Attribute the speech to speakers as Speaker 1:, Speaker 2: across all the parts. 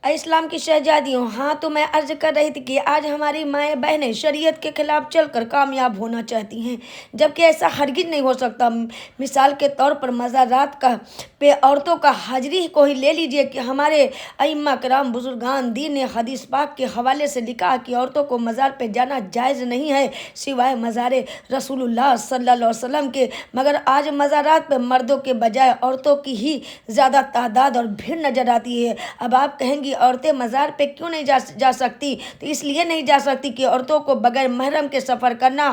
Speaker 1: اے اسلام کی شہزادیوں، ہاں تو میں عرض کر رہی تھی کہ آج ہماری مائیں بہنیں شریعت کے خلاف چل کر کامیاب ہونا چاہتی ہیں، جبکہ ایسا ہرگز نہیں ہو سکتا۔ مثال کے طور پر مزارات کا پہ عورتوں کا حاضری کو ہی لے لیجئے کہ ہمارے ائمہ کرام بزرگان دین نے حدیث پاک کے حوالے سے لکھا کہ عورتوں کو مزار پہ جانا جائز نہیں ہے سوائے مزار رسول اللہ صلی اللہ علیہ وسلم کے، مگر آج مزارات پہ مردوں کے بجائے عورتوں کی ہی زیادہ تعداد اور بھیڑ نظر آتی ہے۔ اب آپ کہیں گی عورتیں مزار پہ کیوں نہیں جا سکتی؟ تو اس لیے نہیں جا سکتی کہ عورتوں کو بغیر محرم کے سفر کرنا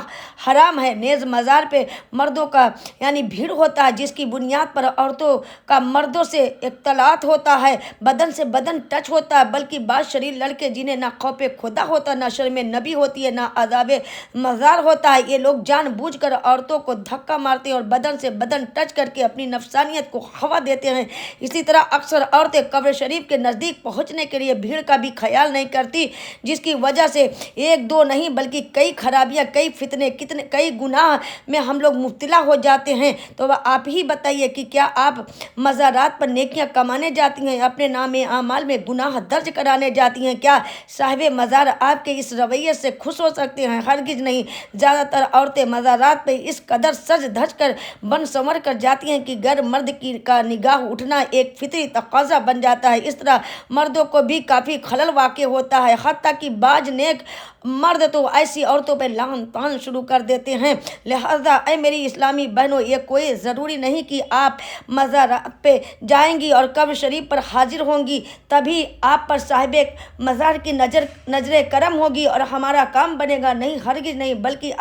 Speaker 1: حرام ہے۔ نیز مزار پہ مردوں کا بھیڑ ہوتا ہے، جس کی بنیاد پر عورتوں کا مردوں سے اختلاط ہوتا ہے، بدن سے بدن ٹچ ہوتا ہے، بلکہ بعض شریر لڑکے جنہیں نہ خوف خدا ہوتا، نہ شرم نبی ہوتی ہے، نہ عذاب مزار ہوتا ہے، یہ لوگ جان بوجھ کر عورتوں کو دھکا مارتے ہیں اور بدن سے بدن ٹچ کر کے اپنی نفسانیت کو ہوا دیتے ہیں۔ اسی طرح اکثر عورتیں قبر شریف کے نزدیک پہنچنے کے لیے بھیڑ کا بھی خیال نہیں کرتی، جس کی وجہ سے ایک دو نہیں بلکہ کئی خرابیاں، کئی فتنے، کئی گناہ میں ہم لوگ مبتلا ہو جاتے ہیں۔ تو آپ ہی بتائیے کہ کیا آپ مزارات پر نیکیاں کمانے جاتی ہیں، اپنے نام اعمال میں گناہ درج کرانے جاتی ہیں؟ کیا صاحب مزار آپ کے اس رویے سے خوش ہو سکتے ہیں؟ ہرگز نہیں۔ زیادہ تر عورتیں مزارات پہ اس قدر سج دھج کر بن سنور کر جاتی ہیں کہ غیر مرد کا نگاہ اٹھنا ایک فطری تقاضا بن جاتا ہے۔ اس طرح مردوں کو بھی کافی خلل واقع ہوتا ہے، حتیٰ کہ بعض نیک مرد تو ایسی عورتوں پہ لعن طعن شروع کر دیتے ہیں۔ لہذا اے میری اسلامی بہنوں، یہ کوئی ضروری نہیں کہ آپ مزارات پہ جائیں گی اور قبر شریف پر حاضر ہوں گی تبھی آپ پر صاحب مزار کی نظر کرم ہوگی اور ہمارا کام بنے گا۔ نہیں، ہرگز نہیں، بلکہ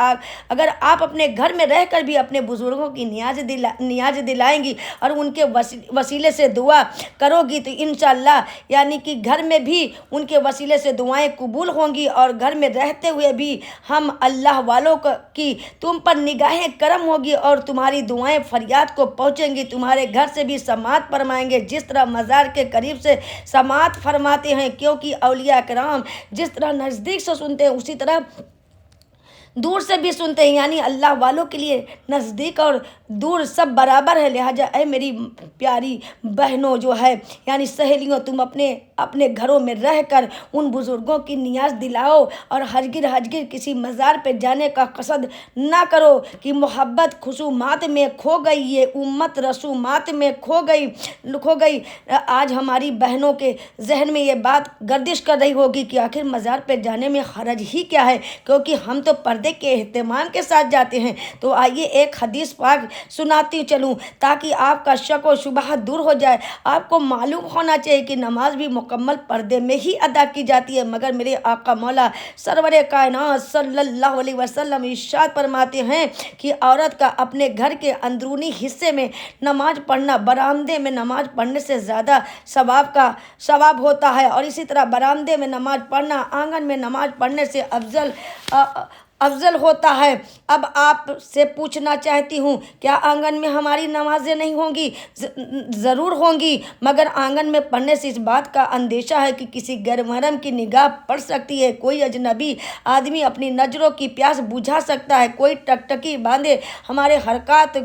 Speaker 1: اگر آپ اپنے گھر میں رہ کر بھی اپنے بزرگوں کی نیاز دلائیں گی اور ان کے وسیلے سے دعا کرو گی تو انشاءاللہ کہ گھر میں بھی ان کے وسیلے سے دعائیں قبول ہوں گی، اور گھر میں رہتے ہوئے بھی ہم اللہ والوں کی تم پر نگاہیں کرم ہوگی اور تمہاری دعائیں فریاد کو پہنچیں گی، تمہارے گھر سے بھی سماعت فرمائیں گے جس طرح مزار کے قریب سے سماعت فرماتے ہیں، کیونکہ اولیاء کرام جس طرح نزدیک سے سنتے ہیں اسی طرح دور سے بھی سنتے ہیں، اللہ والوں کے لیے نزدیک اور دور سب برابر ہے۔ لہٰذا اے میری پیاری بہنوں سہیلیوں، تم اپنے گھروں میں رہ کر ان بزرگوں کی نیاز دلاؤ اور ہرگز کسی مزار پہ جانے کا قصد نہ کرو کہ محبت خصومات میں کھو گئی، یہ امت رسومات میں کھو گئی۔ آج ہماری بہنوں کے ذہن میں یہ بات گردش کر رہی ہوگی کہ آخر مزار پہ جانے میں حرج ہی کیا ہے، کیونکہ ہم تو پردے کے اہتمام کے ساتھ جاتے ہیں۔ تو آئیے ایک حدیث پاک سناتی چلوں تاکہ آپ کا شک و شبہ دور ہو جائے۔ آپ کو معلوم ہونا چاہیے کہ نماز بھی مکمل پردے میں ہی ادا کی جاتی ہے، مگر میرے آقا مولا سرور کائنات صلی اللہ علیہ وسلم ارشاد فرماتے ہیں کہ عورت کا اپنے گھر کے اندرونی حصے میں نماز پڑھنا برآمدے میں نماز پڑھنے سے زیادہ ثواب ہوتا ہے، اور اسی طرح برآمدے میں نماز پڑھنا آنگن میں نماز پڑھنے سے افضل ہوتا ہے۔ اب آپ سے پوچھنا چاہتی ہوں، کیا آنگن میں ہماری نمازیں نہیں ہوں گی؟ ضرور ہوں گی، مگر آنگن میں پڑھنے سے اس بات کا اندیشہ ہے کہ کسی غیر محرم کی نگاہ پڑ سکتی ہے، کوئی اجنبی آدمی اپنی نظروں کی پیاس بجھا سکتا ہے، کوئی ٹکٹکی باندھے ہمارے حرکات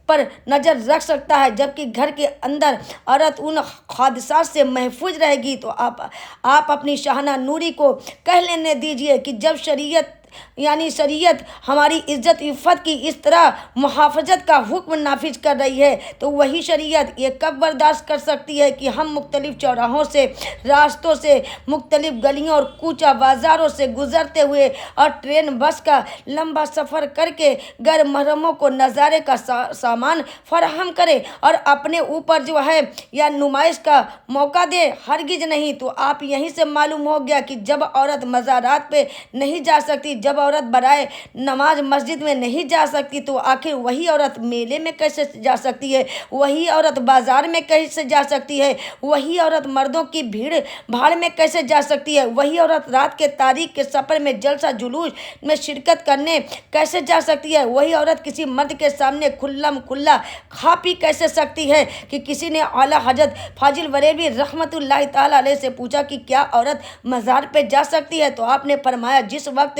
Speaker 1: پر نظر رکھ سکتا ہے، جبکہ گھر کے اندر عورت ان حادثات سے محفوظ رہے گی۔ تو آپ اپنی شاہانہ نوری کو کہہ لینے دیجئے کہ جب شریعت ہماری عزت عفت کی اس طرح محافظت کا حکم نافذ کر رہی ہے تو وہی شریعت یہ کب برداشت کر سکتی ہے کہ ہم مختلف چوراہوں سے، راستوں سے، مختلف گلیوں اور کوچہ بازاروں سے گزرتے ہوئے اور ٹرین بس کا لمبا سفر کر کے غیر محرموں کو نظارے کا سامان فراہم کرے اور اپنے اوپر نمائش کا موقع دے؟ ہرگز نہیں۔ تو آپ یہیں سے معلوم ہو گیا کہ جب عورت مزارات پہ نہیں جا سکتی، جب عورت برائے نماز مسجد میں نہیں جا سکتی، تو آخر وہی عورت میلے میں کیسے جا سکتی ہے؟ وہی عورت بازار میں کیسے جا سکتی ہے؟ وہی عورت مردوں کی بھیڑ بھاڑ میں کیسے جا سکتی ہے؟ وہی عورت رات کے تاریک کے سفر میں جلسہ جلوس میں شرکت کرنے کیسے جا سکتی ہے؟ وہی عورت کسی مرد کے سامنے کھلم کھلا کھا پی کیسے سکتی ہے؟ کہ کسی نے اعلیٰ حضرت فاضل بریلوی رحمۃ اللہ تعالیٰ علیہ سے پوچھا کہ کیا عورت مزار پہ جا سکتی ہے؟ تو آپ نے فرمایا جس وقت